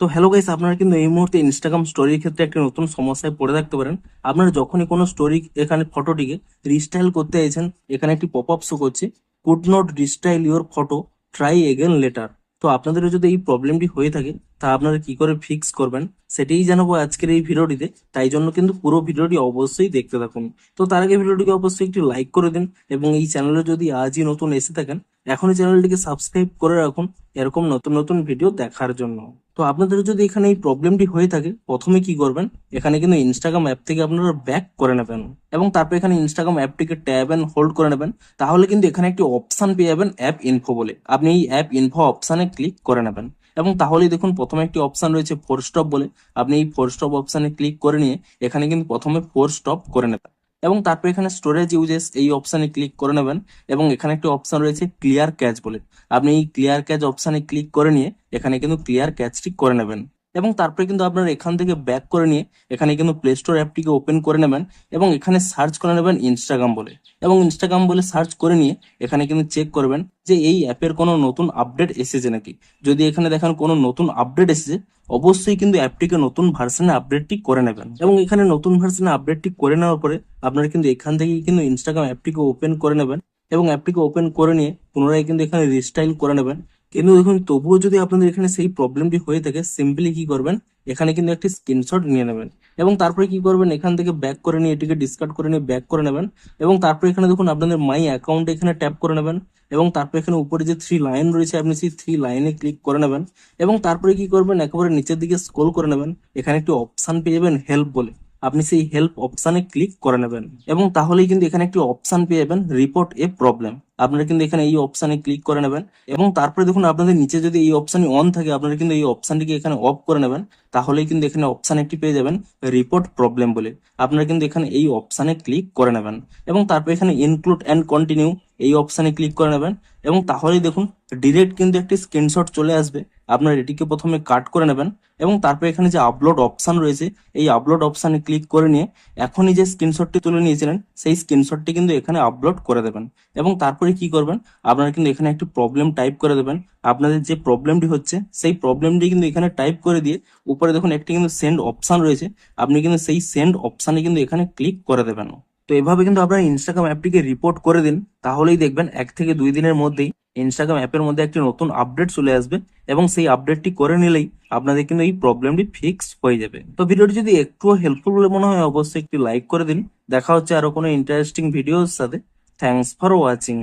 তো hello guys, আপনারা কিন্তু এই মুহূর্তে ইনস্টাগ্রাম স্টোরির ক্ষেত্রে একটা নতুন সমস্যায় পড়ে থাকতে পারেন। আপনারা যখনই কোনো স্টোরি এখানে ফটোটিকে রিস্টাইল করতে চাইছেন, এখানে একটি পপ আপ শো করছে, could not restyle your photo, try again letter. তো আপনাদের যদি এই প্রবলেমটি হয়ে থাকে, তা আপনারা কি করে ফিক্স করবেন সেটাই জানাবো আজকের এই ভিডিওটিতে। তাই জন্য কিন্তু পুরো ভিডিওটি অবশ্যই দেখতে থাকুন। তো তার আগে ভিডিওটিকে অবশ্যই একটি লাইক করে দিন, এবং এই চ্যানেলে যদি আজই নতুন এসে থাকেন, এখনই চ্যানেলটিকে সাবস্ক্রাইব করে রাখুন এরকম নতুন নতুন ভিডিও দেখার জন্য। তো আপনাদের যদি এখানে এই প্রবলেমটি হয়ে থাকে, প্রথমে কি করবেন, এখানে কিন্তু ইনস্টাগ্রাম অ্যাপ থেকে আপনারা ব্যাক করে নেবেন, এবং তারপর এখানে ইনস্টাগ্রাম অ্যাপটিকে ট্যাব এন্ড হোল্ড করে নেবেন। তাহলে কিন্তু এখানে একটি অপশন পেয়ে যাবেন অ্যাপ ইনফো বলে। আপনি এই অ্যাপ ইনফো অপশনে ক্লিক করে নেবেন, এবং তাহলেই দেখুন প্রথমে একটি অপশন রয়েছে ফোর স্টপ বলে। আপনি এই ফোর স্টপ অপশনে ক্লিক করে নিয়ে এখানে কিন্তু প্রথমে ফোর স্টপ করে নেবেন, এবং তারপর এখানে স্টোরেজ ইউজেস এই অপশনে ক্লিক করে নেবেন, এবং এখানে একটি অপশন রয়েছে ক্লিয়ার ক্যাচ বলে। আপনি এই ক্লিয়ার ক্যাচ অপশনে ক্লিক করে নিয়ে এখানে কিন্তু ক্লিয়ার ক্যাচটি করে নেবেন, এবং তারপরে কিন্তু আপনারা এখান থেকে ব্যাক করে নিয়ে এখানে কিন্তু প্লে স্টোর অ্যাপটিকে ওপেন করে নেবেন, এবং এখানে সার্চ করে নেবেন ইনস্টাগ্রাম বলে। এবং ইনস্টাগ্রাম বলে সার্চ করে নিয়ে এখানে কিন্তু চেক করবেন যে এই অ্যাপের কোনো নতুন আপডেট এসেছে নাকি। যদি এখানে দেখেন কোনো নতুন আপডেট এসেছে, অবশ্যই কিন্তু অ্যাপটিকে নতুন ভার্সনে আপডেটটি করে নেবেন, এবং এখানে নতুন ভার্সনে আপডেটটি করে নেওয়ার পরে আপনারা কিন্তু এখান থেকেই কিন্তু ইনস্টাগ্রাম অ্যাপটিকে ওপেন করে নেবেন, এবং অ্যাপটিকে ওপেন করে নিয়ে পুনরায় কিন্তু এখানে রিস্টাইল করে নেবেন। কিন্তু দেখুন, তবুও যদি আপনাদের এখানে সেই প্রবলেমটি হয়ে থাকে, সিম্পলি কি করবেন, এখানে কিন্তু একটি স্ক্রিনশট নিয়ে নেবেন, এবং তারপরে কি করবেন, এখান থেকে ব্যাক করে নিয়ে এটিকে ডিসকার্ড করে নিয়ে ব্যাক করে নেবেন, এবং তারপরে এখানে দেখুন আপনাদের মাই অ্যাকাউন্ট এখানে ট্যাপ করে নেবেন, এবং তারপরে এখানে উপরে যে থ্রি লাইন রয়েছে আপনি সেই থ্রি লাইনে ক্লিক করে নেবেন, এবং তারপরে কি করবেন, একেবারে নিচের দিকে স্ক্রল করে নেবেন, এখানে একটি অপশন পেয়ে যাবেন হেল্প বলে। আপনি সেই হেল্প অপশানে ক্লিক করে নেবেন, এবং তাহলেই কিন্তু এখানে একটি অপশন পেয়ে যাবেন রিপোর্ট এ প্রবলেম। আপনারা কিন্তু এখানে এই অপশানে ক্লিক করে নেবেন, এবং তারপরে দেখুন আপনাদের নিচে যদি এই অপশানটি অন থাকে, আপনারা কিন্তু এই অপশানটিকে এখানে অফ করে নেবেন। তাহলেই কিন্তু এখানে অপশান একটি পেয়ে যাবেন রিপোর্ট প্রবলেম বলে। আপনারা কিন্তু এখানে এই অপশানে ক্লিক করে নেবেন, এবং তারপর এখানে ইনক্লুড অ্যান্ড কন্টিনিউ এই অপশানে ক্লিক করে নেবেন, এবং তাহলেই দেখুন ডিরেক্ট কিন্তু একটি স্ক্রিনশট চলে আসবে। আপনারা এটিকে প্রথমে কাট করে নেবেন, এবং তারপর এখানে যে আপলোড অপশান রয়েছে এই আপলোড অপশানে ক্লিক করে নিয়ে এখনই যে স্ক্রিনশটটি তুলে নিয়েছিলেন সেই স্ক্রিনশটটি কিন্তু এখানে আপলোড করে দেবেন, এবং তারপরে কি করবেন, আপনারা কিন্তু এখানে একটি প্রবলেম টাইপ করে দেবেন। আপনাদের যে প্রবলেমটি হচ্ছে সেই প্রবলেমটি কিন্তু এখানে টাইপ করে দিয়ে উপরে দেখুন একটি কিন্তু সেন্ড অপশান রয়েছে, আপনি কিন্তু সেই সেন্ড অপশানে কিন্তু এখানে ক্লিক করে দেবেন। তো এভাবে কিন্তু আপনারা ইনস্টাগ্রাম অ্যাপটিকে রিপোর্ট করে দিন, তাহলেই দেখবেন 1 থেকে 2 দিনের মধ্যেই ইনস্টাগ্রাম অ্যাপের মধ্যে একটি নতুন আপডেট চলে আসবে, এবং সেই আপডেটটি করে নিলেই আপনাদের কিন্তু এই প্রবলেমটি ফিক্স হয়ে যাবে। তো ভিডিওটি যদি একটুও হেল্পফুল বলে মনে হয়, অবশ্যই একটি লাইক করে দিন। দেখা হচ্ছে আরো কোনো ইন্টারেস্টিং ভিডিওর সাথে। Thanks for watching.